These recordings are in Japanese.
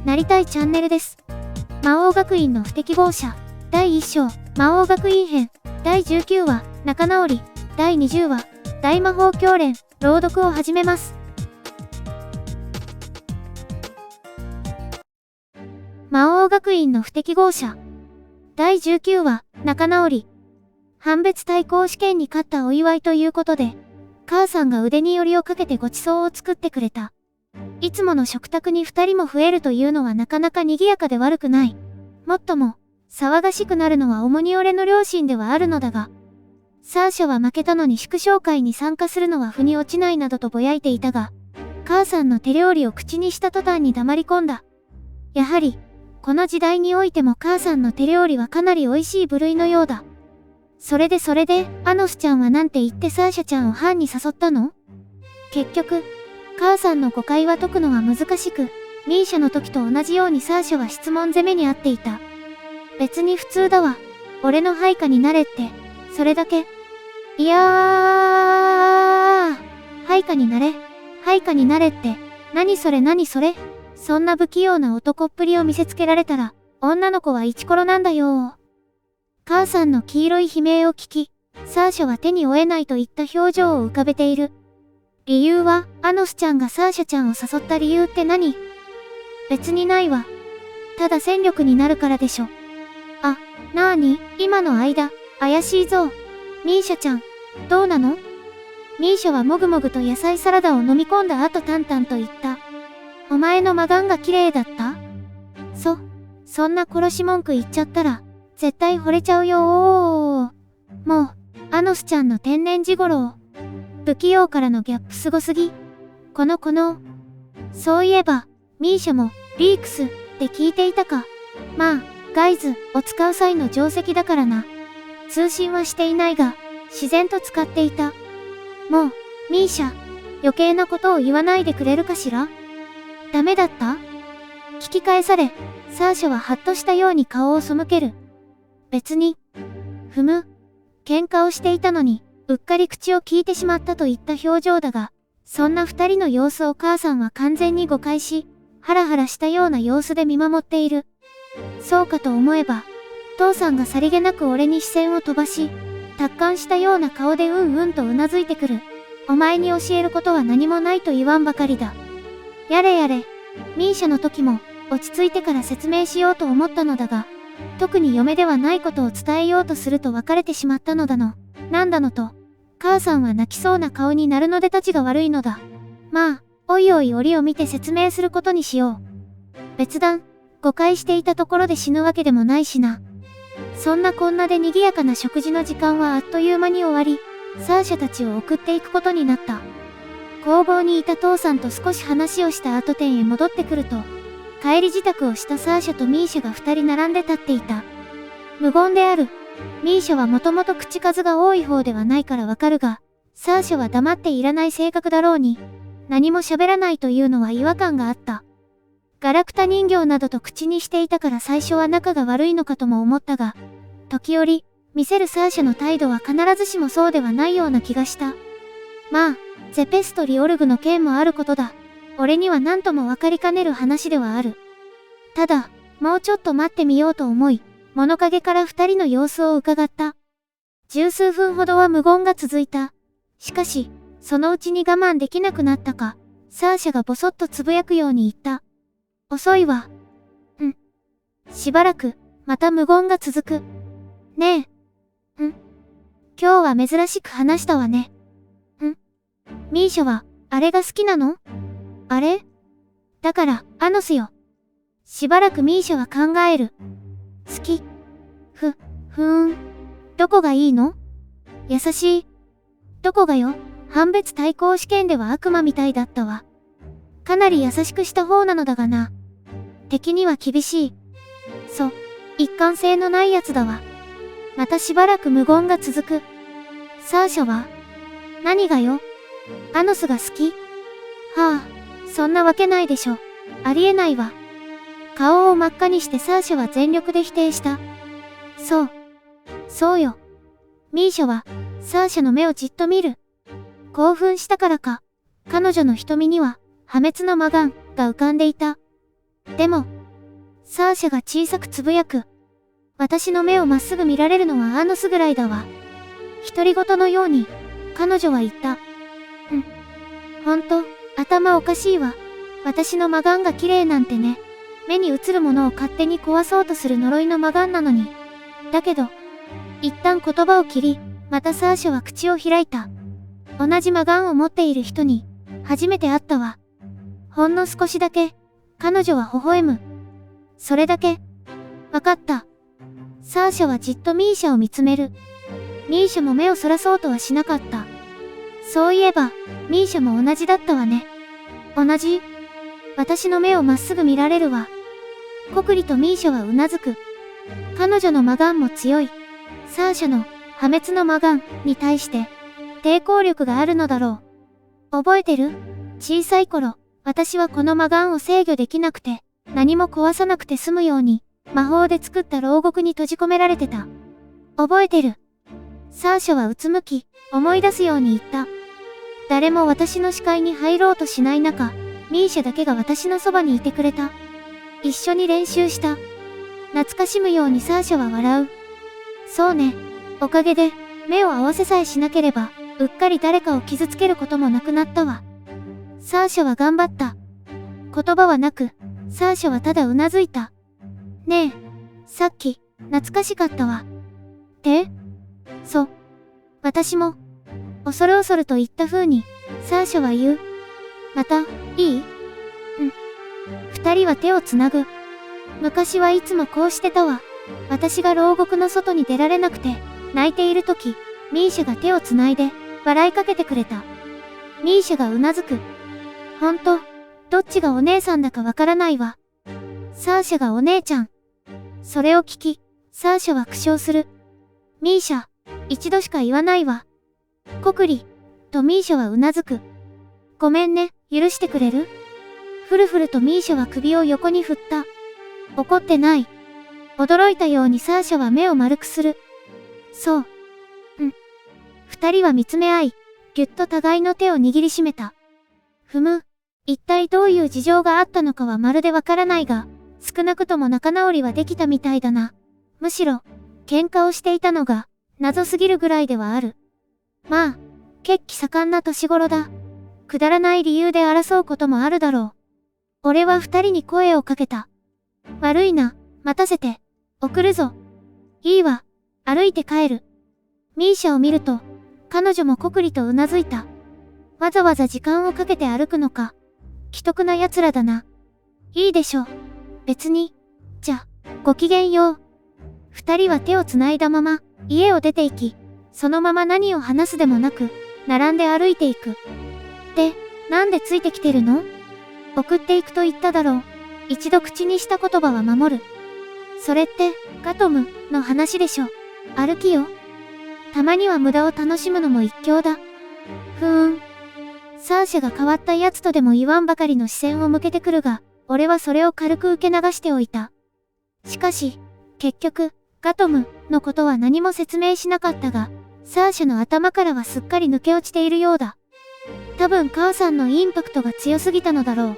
なりたいチャンネルです。魔王学院の不適合者、第1章、魔王学院編、第19話、仲直り、第20話、大魔法教練、朗読を始めます。魔王学院の不適合者、第19話、仲直り。判別対抗試験に勝ったお祝いということで、母さんが腕によりをかけてごちそうを作ってくれた。いつもの食卓に2人も増えるというのはなかなか賑やかで悪くない。もっとも、騒がしくなるのは主に俺の両親ではあるのだが、サーシャは負けたのに祝勝会に参加するのは腑に落ちないなどとぼやいていたが、母さんの手料理を口にした途端に黙り込んだ。やはり、この時代においても母さんの手料理はかなり美味しい部類のようだ。それで、アノスちゃんはなんて言ってサーシャちゃんを班に誘ったの？結局、母さんの誤解は解くのは難しく、ミーシャの時と同じようにサーシャは質問攻めにあっていた。別に普通だわ。俺の配下になれって、それだけ。いやー、配下になれって、何それ。そんな不器用な男っぷりを見せつけられたら、女の子はイチコロなんだよ。母さんの黄色い悲鳴を聞き、サーシャは手に負えないといった表情を浮かべている。理由は、アノスちゃんがサーシャちゃんを誘った理由って何？別にないわ。ただ戦力になるからでしょ。あ、なーに、今の間、怪しいぞ。ミーシャちゃん、どうなの？ミーシャはもぐもぐと野菜サラダを飲み込んだ後淡々と言った。お前のマガンが綺麗だった？そんな殺し文句言っちゃったら、絶対惚れちゃうよー。もう、アノスちゃんの天然地頃。不器用からのギャップすごすぎ。そういえば、ミーシャも、リークスって聞いていたか。まあ、ガイズを使う際の定石だからな。通信はしていないが、自然と使っていた。もう、ミーシャ、余計なことを言わないでくれるかしら？ダメだった？聞き返され、サーシャはハッとしたように顔を背ける。別に。喧嘩をしていたのに、うっかり口を聞いてしまったといった表情だが、そんな二人の様子を母さんは完全に誤解し、ハラハラしたような様子で見守っている。そうかと思えば、父さんがさりげなく俺に視線を飛ばし、達観したような顔でうんとうなずいてくる。お前に教えることは何もないと言わんばかりだ。やれ、ミーシャの時も、落ち着いてから説明しようと思ったのだが、特に嫁ではないことを伝えようとすると別れてしまったのだの。なんだのと、母さんは泣きそうな顔になるのでたちが悪いのだ。まあ、おいおい折を見て説明することにしよう。別段、誤解していたところで死ぬわけでもないしな。そんなこんなで賑やかな食事の時間はあっという間に終わり、サーシャたちを送っていくことになった。工房にいた父さんと少し話をした後店へ戻ってくると、帰り支度をしたサーシャとミーシャが二人並んで立っていた。無言である。ミーシャはもともと口数が多い方ではないからわかるが、サーシャは黙っていらない性格だろうに、何も喋らないというのは違和感があった。ガラクタ人形などと口にしていたから最初は仲が悪いのかとも思ったが、時折、見せるサーシャの態度は必ずしもそうではないような気がした。まあ、ゼペストリオルグの件もあることだ。俺には何とも分かりかねる話ではある。ただ、もうちょっと待ってみようと思い、物陰から二人の様子を伺った。十数分ほどは無言が続いた。しかし、そのうちに我慢できなくなったか、サーシャがボソッとつぶやくように言った。遅いわ。しばらく、また無言が続く。ねえ。今日は珍しく話したわね。ミーシャは、あれが好きなの？あれ？だから、アノスよ。しばらくミーシャは考える。好き。どこがいいの？優しい。どこがよ？判別対抗試験では悪魔みたいだったわ。かなり優しくした方なのだがな。敵には厳しい。一貫性のないやつだわ。またしばらく無言が続く。サーシャは？何がよ？アノスが好き？はあ。そんなわけないでしょ。ありえないわ。顔を真っ赤にしてサーシャは全力で否定した。そうよ。ミーシャは、サーシャの目をじっと見る。興奮したからか、彼女の瞳には、破滅の魔眼が浮かんでいた。でも、サーシャが小さくつぶやく。私の目をまっすぐ見られるのはアーノスぐらいだわ。独り言のように、彼女は言った。ほんと、頭おかしいわ。私のマガンが綺麗なんてね。目に映るものを勝手に壊そうとする呪いのマガンなのに。だけど、一旦言葉を切り、またサーシャは口を開いた。同じマガンを持っている人に、初めて会ったわ。ほんの少しだけ、彼女は微笑む。それだけ。わかった。サーシャはじっとミーシャを見つめる。ミーシャも目をそらそうとはしなかった。そういえば、ミーシャも同じだったわね。同じ？私の目をまっすぐ見られるわ。コクリとミーシャはうなずく。彼女のマガンも強い。サーシャの破滅のマガンに対して抵抗力があるのだろう。覚えてる？小さい頃、私はこのマガンを制御できなくて、何も壊さなくて済むように、魔法で作った牢獄に閉じ込められてた。覚えてる。サーシャはうつむき、思い出すように言った。誰も私の視界に入ろうとしない中、ミーシャだけが私のそばにいてくれた。一緒に練習した。懐かしむようにサーシャは笑う。そうね。おかげで、目を合わせさえしなければ、うっかり誰かを傷つけることもなくなったわ。サーシャは頑張った。言葉はなく、サーシャはただうなずいた。ねえ、さっき、懐かしかったわ。私も、恐る恐ると言った風に、サーシャは言う。また、いい？二人は手をつなぐ。昔はいつもこうしてたわ。私が牢獄の外に出られなくて、泣いているとき、ミーシャが手をつないで、笑いかけてくれた。ミーシャがうなずく。ほんと、どっちがお姉さんだかわからないわ。サーシャがお姉ちゃん。それを聞き、サーシャは苦笑する。ミーシャ、一度しか言わないわ。コクリ、とミーシャはうなずく。ごめんね、許してくれる？ふるふるとミーシャは首を横に振った。怒ってない。驚いたようにサーシャは目を丸くする。そう。二人は見つめ合い、ぎゅっと互いの手を握りしめた。一体どういう事情があったのかはまるでわからないが、少なくとも仲直りはできたみたいだな。むしろ、喧嘩をしていたのが、謎すぎるぐらいではある。まあ、血気盛んな年頃だ。くだらない理由で争うこともあるだろう。俺は二人に声をかけた。悪いな、待たせて。送るぞ。いいわ、歩いて帰る。ミーシャを見ると、彼女もこくりとうなずいた。わざわざ時間をかけて歩くのか。奇特な奴らだな。いいでしょう。別に。じゃ、ごきげんよう。二人は手をつないだまま、家を出て行き、そのまま何を話すでもなく、並んで歩いていく。で、なんでついてきてるの？送っていくと言っただろう。一度口にした言葉は守る。それって、ガトムの話でしょ。歩きよ。たまには無駄を楽しむのも一興だ。サーシャが変わったやつとでも言わんばかりの視線を向けてくるが、俺はそれを軽く受け流しておいた。しかし、結局、ガトムのことは何も説明しなかったが、サーシャの頭からはすっかり抜け落ちているようだ。多分母さんのインパクトが強すぎたのだろう。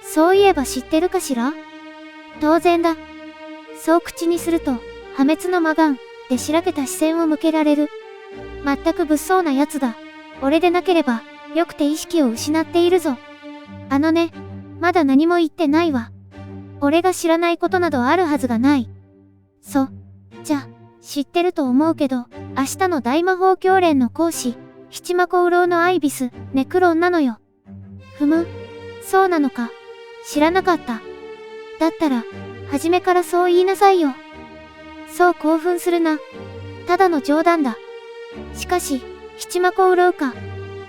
そういえば知ってるかしら？当然だ。そう口にすると、破滅のマガンでしらけた視線を向けられる。全く物騒なやつだ。俺でなければ、よくて意識を失っているぞ。まだ何も言ってないわ。俺が知らないことなどあるはずがない。じゃ、知ってると思うけど、明日の大魔法教練の講師、七魔コウロウのアイビス、ネクロンなのよ。そうなのか。知らなかった。だったら、初めからそう言いなさいよ。そう興奮するな。ただの冗談だ。しかし、七魔コウロウか。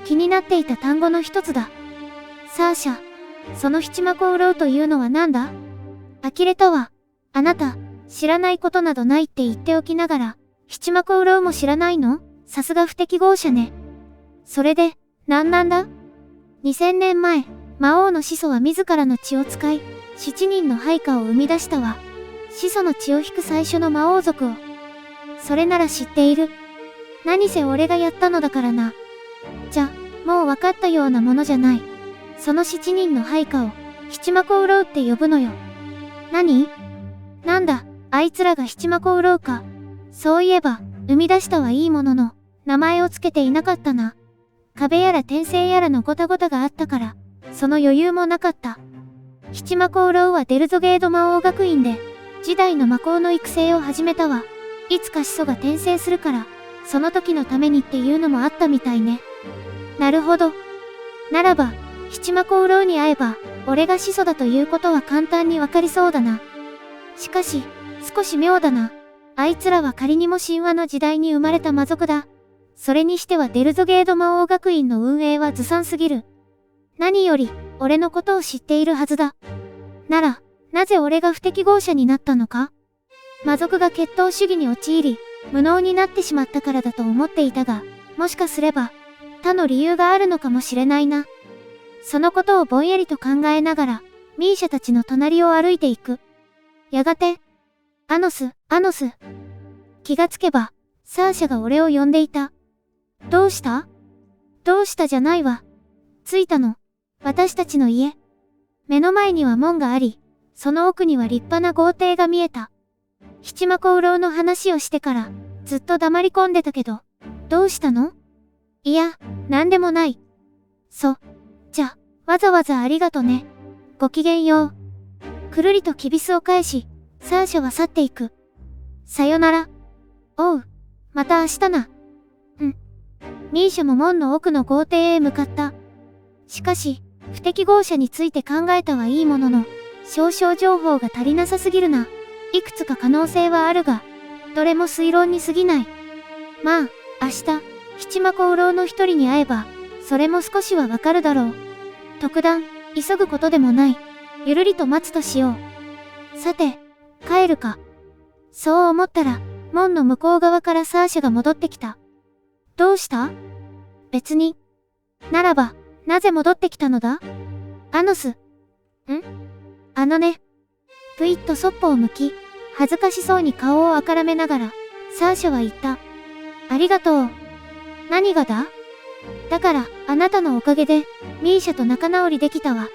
気になっていた単語の一つだ。サーシャ、その七魔コウロウというのはなんだ？呆れたわ。あなた、知らないことなどないって言っておきながら、七魔コウロウも知らないの？さすが不適合者ね。それで、なんだ？ 2000 年前、魔王の始祖は自らの血を使い、7人の配下を生み出したわ。始祖の血を引く最初の魔王族を。それなら知っている。何せ俺がやったのだからな。じゃ、もう分かったようなものじゃない。その7人の配下を、七魔コウロウって呼ぶのよ。何？なんだ、あいつらが七魔子売ろうか。そういえば、生み出したはいいものの、名前をつけていなかったな。壁やら転生やらのごたごたがあったから、その余裕もなかった。七魔子売ろうはデルゾゲード魔王学院で、時代の魔法の育成を始めたわ。いつか始祖が転生するから、その時のためにっていうのもあったみたいね。なるほど。ならば、七魔子売ろうに会えば、俺が始祖だということは簡単にわかりそうだな。しかし、少し妙だな。あいつらは仮にも神話の時代に生まれた魔族だ。それにしてはデルゾゲード魔王学院の運営はずさんすぎる。何より、俺のことを知っているはずだ。なら、なぜ俺が不適合者になったのか？魔族が血統主義に陥り、無能になってしまったからだと思っていたが、もしかすれば、他の理由があるのかもしれないな。そのことをぼんやりと考えながら、ミーシャたちの隣を歩いていく。やがて、アノス。気がつけば、サーシャが俺を呼んでいた。どうした？どうしたじゃないわ。着いたの。私たちの家。目の前には門があり、その奥には立派な豪邸が見えた。七魔子売ろうの話をしてから、ずっと黙り込んでたけど、どうしたの？いや、なんでもない。じゃ、わざわざありがとね。ごきげんよう。くるりときびすを返し、サーシャは去っていく。さよなら。おう、また明日な。ミーシャも門の奥の豪邸へ向かった。しかし、不適合者について考えたはいいものの、少々情報が足りなさすぎるな。いくつか可能性はあるが、どれも推論に過ぎない。まあ、明日、七魔子売ろうの一人に会えば、それも少しはわかるだろう。特段、急ぐことでもない。ゆるりと待つとしよう。さて、帰るか。そう思ったら、門の向こう側からサーシャが戻ってきた。どうした？別に。ならば、なぜ戻ってきたのだ？アノス。あのね。ぷいっとそっぽを向き、恥ずかしそうに顔をあからめながら、サーシャは言った。ありがとう。何がだ？だから、あなたのおかげで、ミーシャと仲直りできたわ。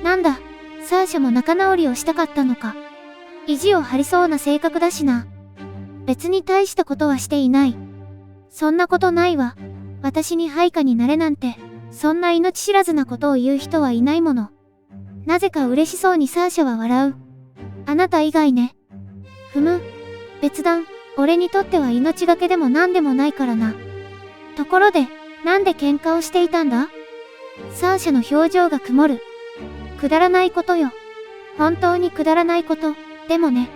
なんだ、サーシャも仲直りをしたかったのか。意地を張りそうな性格だしな。別に大したことはしていない。そんなことないわ。私に配下になれなんて、そんな命知らずなことを言う人はいないもの。なぜか嬉しそうにサーシャは笑う。あなた以外ね。別段、俺にとっては命がけでも何でもないからな。ところで、なんで喧嘩をしていたんだ？サーシャの表情が曇る。くだらないことよ。本当にくだらないこと。でもね、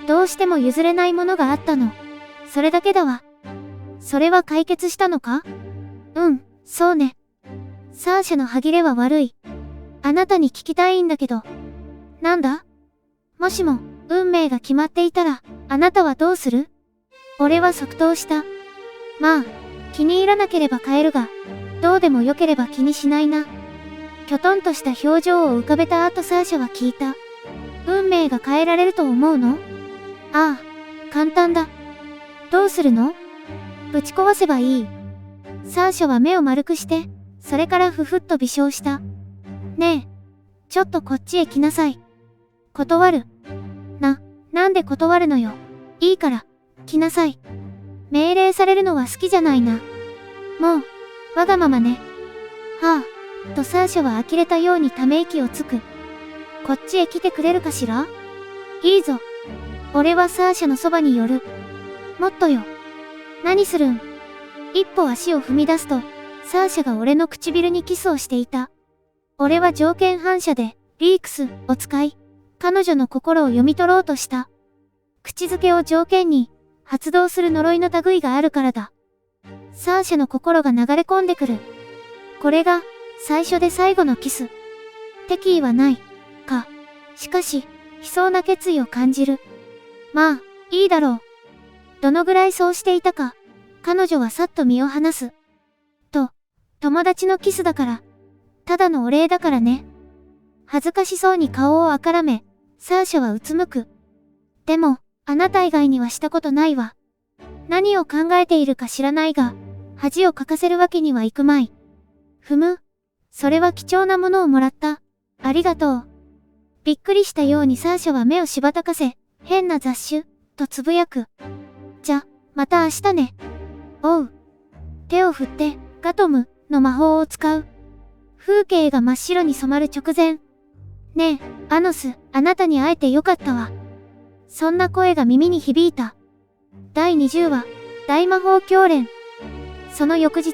どうしても譲れないものがあったの。それだけだわ。それは解決したのか？そうね。サーシャの歯切れは悪い。あなたに聞きたいんだけど。なんだ？もしも、運命が決まっていたら、あなたはどうする？俺は即答した。まあ、気に入らなければ変えるが、どうでもよければ気にしないな。きょとんとした表情を浮かべた後サーシャは聞いた。運命が変えられると思うの？ああ、簡単だ。どうするの？ぶち壊せばいい。サーシャは目を丸くして、それからふふっと微笑した。ねえ、ちょっとこっちへ来なさい。断る。なんで断るのよ。いいから、来なさい。命令されるのは好きじゃないな。もう、わがままね。はあ、とサーシャは呆れたようにため息をつく。こっちへ来てくれるかしら？いいぞ。俺はサーシャのそばに寄る。もっとよ。何するん？一歩足を踏み出すと、サーシャが俺の唇にキスをしていた。俺は条件反射で、リークスを使い、彼女の心を読み取ろうとした。口づけを条件に、発動する呪いの類があるからだ。サーシャの心が流れ込んでくる。これが、最初で最後のキス。敵意はない、か。しかし、悲壮な決意を感じる。まあ、いいだろう。どのぐらいそうしていたか、彼女はさっと身を離す。友達のキスだから。ただのお礼だからね。恥ずかしそうに顔をあからめ、サーシャはうつむく。でも、あなた以外にはしたことないわ。何を考えているか知らないが、恥をかかせるわけにはいくまい。それは貴重なものをもらった。ありがとう。びっくりしたようにサーシャは目をしばたかせ、変な雑種、とつぶやく。じゃ、また明日ね。おう。手を振って、ガトム、の魔法を使う。風景が真っ白に染まる直前。ねえ、アノス、あなたに会えてよかったわ。そんな声が耳に響いた。第20話、大魔法教練。その翌日、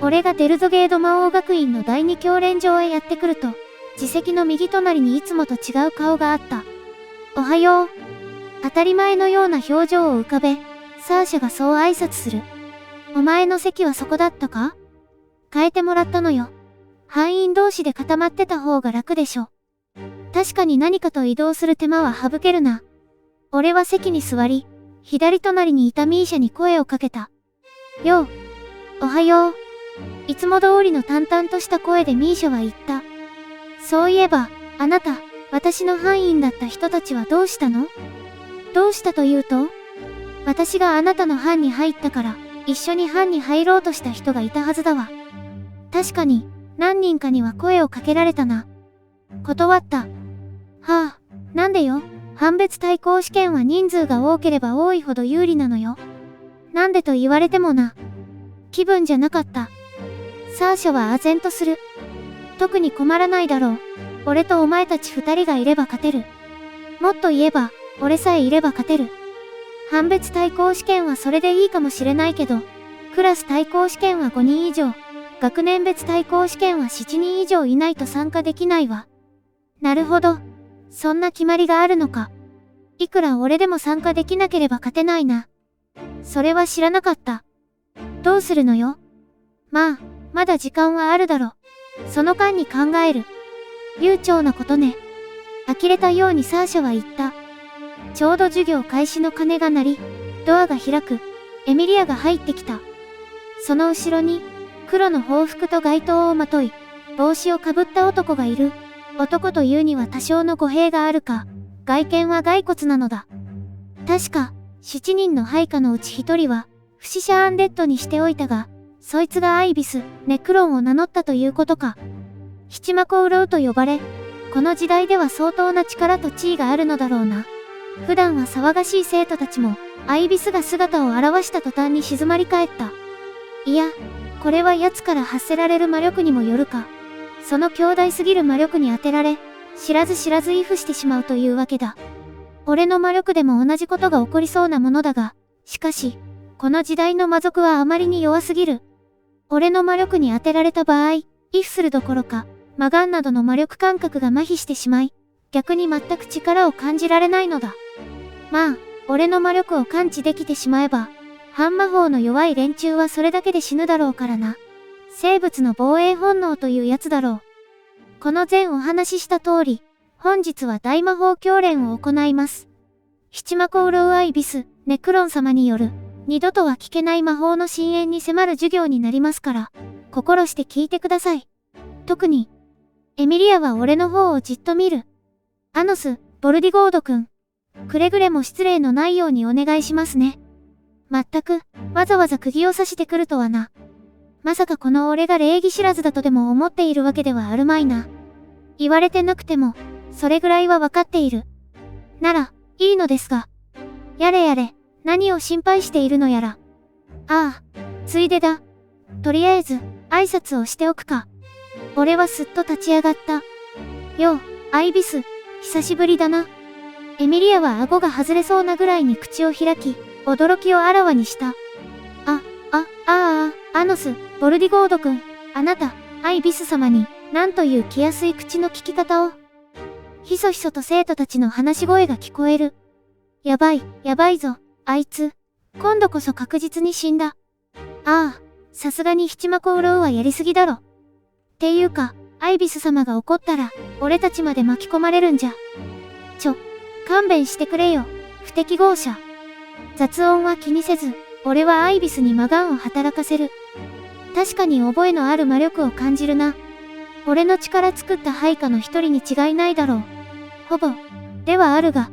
俺がデルゾゲード魔王学院の第2教練場へやってくると、自席の右隣にいつもと違う顔があった。おはよう。当たり前のような表情を浮かべ、サーシャがそう挨拶する。お前の席はそこだったか？変えてもらったのよ。班員同士で固まってた方が楽でしょ。確かに何かと移動する手間は省けるな。俺は席に座り、左隣にいたミーシャに声をかけた。よう。おはよう。いつも通りの淡々とした声でミーシャは言った。そういえば、あなた、私の班員だった人たちはどうしたの？どうしたというと？私があなたの班に入ったから、一緒に班に入ろうとした人がいたはずだわ。確かに、何人かには声をかけられたな。断った。はあ、なんでよ。班別対抗試験は人数が多ければ多いほど有利なのよ。なんでと言われてもな。気分じゃなかった。サーシャは唖然とする。特に困らないだろう。俺とお前たち2人がいれば勝てる。もっと言えば、俺さえいれば勝てる。班別対抗試験はそれでいいかもしれないけど、クラス対抗試験は5人以上、学年別対抗試験は7人以上いないと参加できないわ。なるほど。そんな決まりがあるのか。いくら俺でも参加できなければ勝てないな。それは知らなかった。どうするのよ。まあ、まだ時間はあるだろ。その間に考える。悠長なことね。呆れたようにサーシャは言った。ちょうど授業開始の鐘が鳴り、ドアが開く。エミリアが入ってきた。その後ろに、黒の法服と街灯をまとい、帽子をかぶった男がいる。男というには多少の語弊があるか、外見は骸骨なのだ。確か、7人の配下のうち1人は、不死者アンデッドにしておいたが、そいつがアイビス、ネクロンを名乗ったということか。七魔コウロウと呼ばれ、この時代では相当な力と地位があるのだろうな。普段は騒がしい生徒たちも、アイビスが姿を現した途端に静まり返った。いや、これは奴から発せられる魔力にもよるか。その強大すぎる魔力に当てられ、知らず知らず畏怖してしまうというわけだ。俺の魔力でも同じことが起こりそうなものだが、しかし、この時代の魔族はあまりに弱すぎる。俺の魔力に当てられた場合、畏怖するどころか、魔眼などの魔力感覚が麻痺してしまい、逆に全く力を感じられないのだ。まあ、俺の魔力を感知できてしまえば、半魔法の弱い連中はそれだけで死ぬだろうからな。生物の防衛本能というやつだろう。この前お話しした通り、本日は大魔法教練を行います。七魔コウロウアイビス、ネクロン様による、二度とは聞けない魔法の深淵に迫る授業になりますから、心して聞いてください。特に、エミリアは俺の方をじっと見る。アノス、ボルディゴード君。くれぐれも失礼のないようにお願いしますね。まったく、わざわざ釘を刺してくるとはな。まさかこの俺が礼儀知らずだとでも思っているわけではあるまいな。言われてなくても、それぐらいはわかっている。なら、いいのですが。やれやれ、何を心配しているのやら。ああ、ついでだ。とりあえず、挨拶をしておくか。俺はすっと立ち上がった。よう、アイビス、久しぶりだな。エミリアは顎が外れそうなぐらいに口を開き、驚きをあらわにした。アノス、ボルディゴード君、あなた、アイビス様に、なんという気安い口の聞き方を。ひそひそと生徒たちの話し声が聞こえる。やばいぞ、あいつ。今度こそ確実に死んだ。ああ、さすがに七魔コウロウはやりすぎだろ。っていうか、アイビス様が怒ったら、俺たちまで巻き込まれるんじゃ。勘弁してくれよ、不適合者。雑音は気にせず、俺はアイビスに魔眼を働かせる。確かに覚えのある魔力を感じるな。俺の力作った配下の一人に違いないだろう。ほぼ、ではあるが。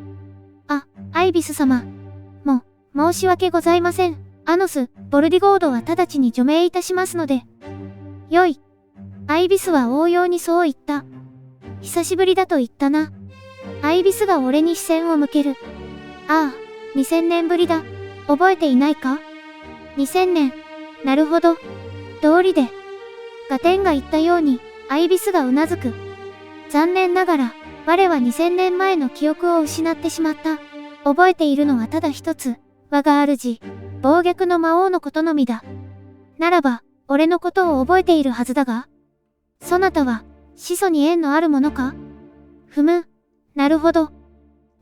アイビス様。申し訳ございません。アノス、ボルディゴードは直ちに除名いたしますので。よい。アイビスは応用にそう言った。久しぶりだと言ったな。アイビスが俺に視線を向ける。ああ、2000年ぶりだ。覚えていないか？ 2000 年。なるほど。道理で。ガテンが言ったように、アイビスがうなずく。残念ながら、我は2000年前の記憶を失ってしまった。覚えているのはただ一つ。我が主、暴虐の魔王のことのみだ。ならば、俺のことを覚えているはずだが？そなたは、始祖に縁のあるものか？ふむ。なるほど。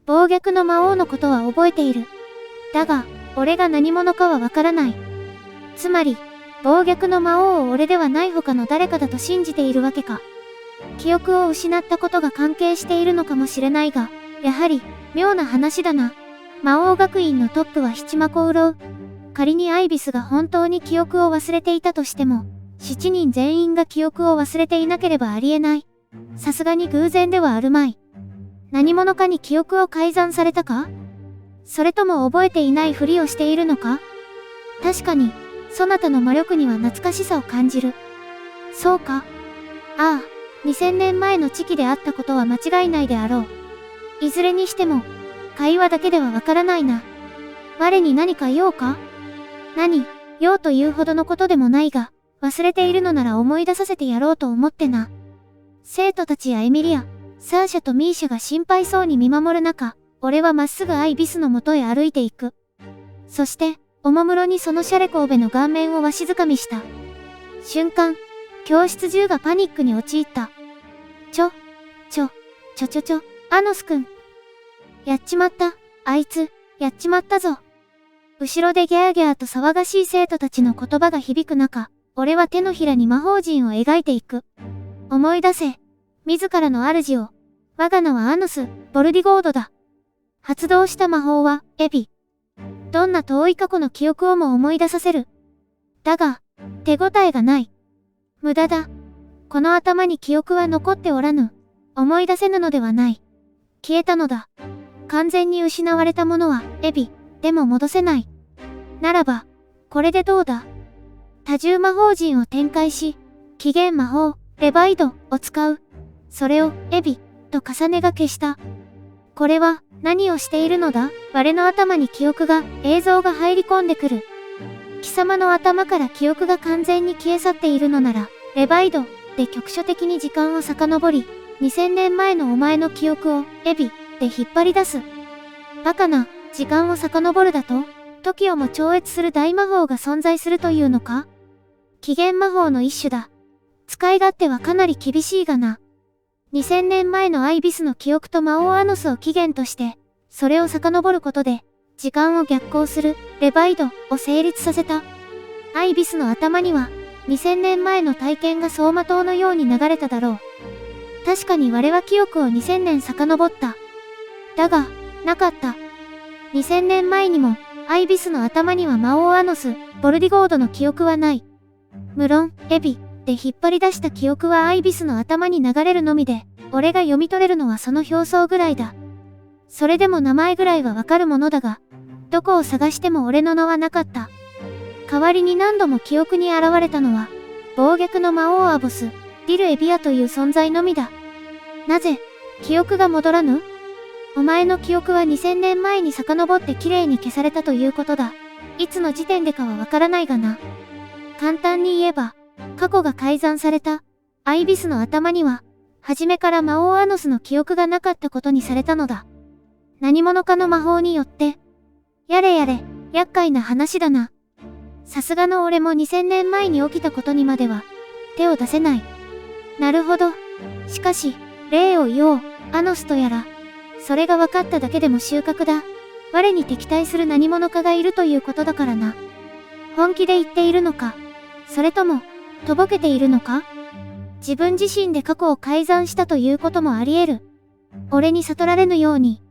暴虐の魔王のことは覚えている。だが、俺が何者かはわからない。つまり、暴虐の魔王を俺ではない他の誰かだと信じているわけか。記憶を失ったことが関係しているのかもしれないが、やはり、妙な話だな。魔王学院のトップは七魔コウロウ。仮にアイビスが本当に記憶を忘れていたとしても、7人全員が記憶を忘れていなければありえない。さすがに偶然ではあるまい。何者かに記憶を改ざんされたか？それとも覚えていないふりをしているのか？確かに、そなたの魔力には懐かしさを感じる。そうか。ああ、2000年前の地期であったことは間違いないであろう。いずれにしても、会話だけではわからないな。我に何か用か？何、用というほどのことでもないが、忘れているのなら思い出させてやろうと思ってな。生徒たちやエミリア、サーシャとミーシャが心配そうに見守る中、俺はまっすぐアイビスのもとへ歩いていく。そして、おもむろにそのシャレコーベの顔面をわしづかみした。瞬間、教室中がパニックに陥った。アノスくん。やっちまった、あいつ、やっちまったぞ。後ろでギャーギャーと騒がしい生徒たちの言葉が響く中、俺は手のひらに魔法陣を描いていく。思い出せ。自らの主を。我が名はアノス・ボルディゴードだ。発動した魔法は、エビ。どんな遠い過去の記憶をも思い出させる。だが、手応えがない。無駄だ。この頭に記憶は残っておらぬ。思い出せぬのではない。消えたのだ。完全に失われたものは、エビ、でも戻せない。ならば、これでどうだ？多重魔法陣を展開し、起源魔法、レバイドを使う。それを、エビ、と重ねがけした。これは、何をしているのだ？我の頭に記憶が、映像が入り込んでくる。貴様の頭から記憶が完全に消え去っているのなら、レバイド、で局所的に時間を遡り、2000年前のお前の記憶を、エビ、で引っ張り出す。バカな、時間を遡るだと？時をも超越する大魔法が存在するというのか？起源魔法の一種だ。使い勝手はかなり厳しいがな。2000年前のアイビスの記憶と魔王アノスを起源として、それを遡ることで、時間を逆行する、レバイドを成立させた。アイビスの頭には、2000年前の体験が走馬灯のように流れただろう。確かに我は記憶を2000年遡った。だが、なかった。2000年前にも、アイビスの頭には魔王アノス、ボルディゴードの記憶はない。無論、エビ、で引っ張り出した記憶はアイビスの頭に流れるのみで、俺が読み取れるのはその表層ぐらいだ。それでも名前ぐらいはわかるものだが、どこを探しても俺の名はなかった。代わりに何度も記憶に現れたのは、暴虐の魔王アボス、ディルエビアという存在のみだ。なぜ、記憶が戻らぬ？お前の記憶は2000年前に遡ってきれいに消されたということだ。いつの時点でかはわからないがな。簡単に言えば、過去が改ざんされた。アイビスの頭には、初めから魔王アノスの記憶がなかったことにされたのだ。何者かの魔法によって。やれやれ、厄介な話だな。さすがの俺も2000年前に起きたことにまでは、手を出せない。なるほど。しかし、例を言おう、アノスとやら。それが分かっただけでも収穫だ。我に敵対する何者かがいるということだからな。本気で言っているのか、それとも、とぼけているのか？自分自身で過去を改ざんしたということもあり得る。俺に悟られぬように。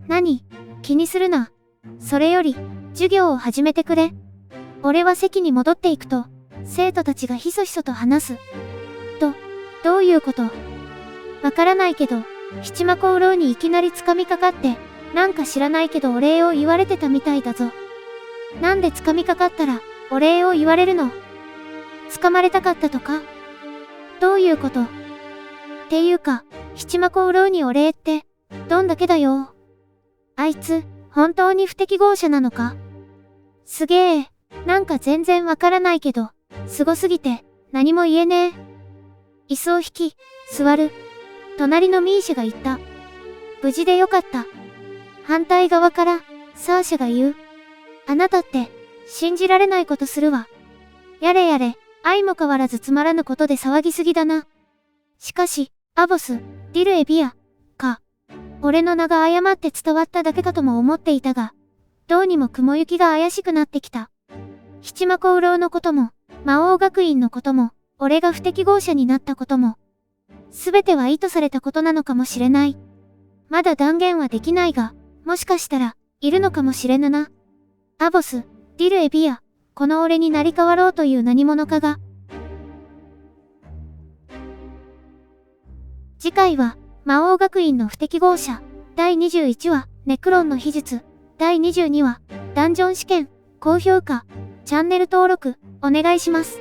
何？気にするな。それより、授業を始めてくれ。俺は席に戻っていくと、生徒たちがひそひそと話す。どういうこと？わからないけど、七魔コウロウにいきなり掴みかかって、なんか知らないけどお礼を言われてたみたいだぞ。なんで掴みかかったら、お礼を言われるの？掴まれたかったとか？どういうこと？っていうか、七魔コウロウにお礼って、どんだけだよ。あいつ、本当に不適合者なのか？すげえ、なんか全然わからないけど、すごすぎて、何も言えねえ。椅子を引き、座る。隣のミーシェが言った。無事でよかった。反対側から、サーシャが言う。あなたって、信じられないことするわ。やれやれ、相も変わらずつまらぬことで騒ぎすぎだな。しかし、アボス、ディルエビア、か。俺の名が誤って伝わっただけかとも思っていたが、どうにも雲行きが怪しくなってきた。七魔功労のことも、魔王学院のことも、俺が不適合者になったことも、すべては意図されたことなのかもしれない。まだ断言はできないが、もしかしたら、いるのかもしれぬな。アボス、ディルエビア、この俺に成り代わろうという何者かが。次回は、魔王学院の不適合者、第21話、ネクロンの秘術、第22話、ダンジョン試験、高評価、チャンネル登録、お願いします。